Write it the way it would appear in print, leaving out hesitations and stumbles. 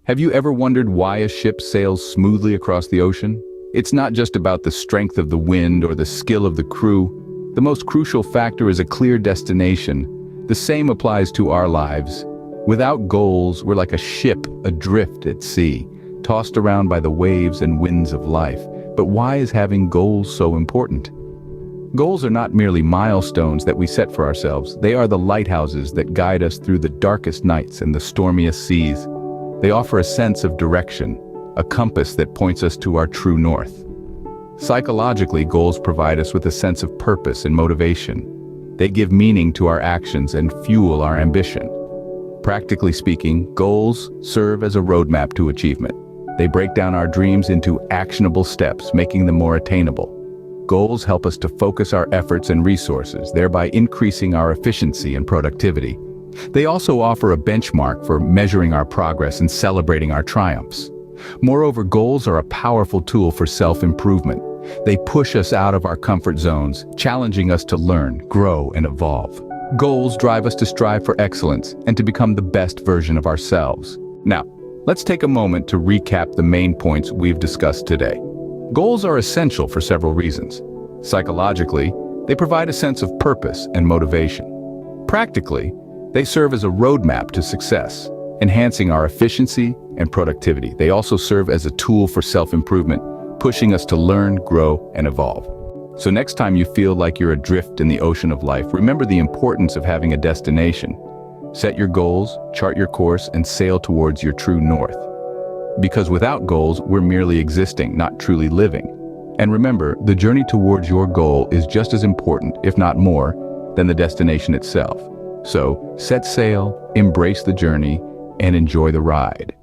Have you ever wondered why a ship sails smoothly across the ocean? It's not just about the strength of the wind or the skill of the crew. The most crucial factor is a clear destination. The same applies to our lives. Without goals, we're like a ship adrift at sea, tossed around by the waves and winds of life. But why is having goals so important? Goals are not merely milestones that we set for ourselves. They are the lighthouses that guide us through the darkest nights and the stormiest seas. They offer a sense of direction, a compass that points us to our true north. Psychologically, goals provide us with a sense of purpose and motivation. They give meaning to our actions and fuel our ambition. Practically speaking, goals serve as a roadmap to achievement. They break down our dreams into actionable steps, making them more attainable. Goals help us to focus our efforts and resources, thereby increasing our efficiency and productivity. They also offer a benchmark for measuring our progress and celebrating our triumphs. Moreover, goals are a powerful tool for self-improvement. They push us out of our comfort zones, challenging us to learn, grow, and evolve. Goals drive us to strive for excellence and to become the best version of ourselves. Now, let's take a moment to recap the main points we've discussed today. Goals are essential for several reasons. Psychologically, they provide a sense of purpose and motivation. Practically, they serve as a roadmap to success, enhancing our efficiency and productivity. They also serve as a tool for self-improvement, pushing us to learn, grow, and evolve. So next time you feel like you're adrift in the ocean of life, remember the importance of having a destination. Set your goals, chart your course, and sail towards your true north. Because without goals, we're merely existing, not truly living. And remember, the journey towards your goal is just as important, if not more, than the destination itself. So, set sail, embrace the journey, and enjoy the ride.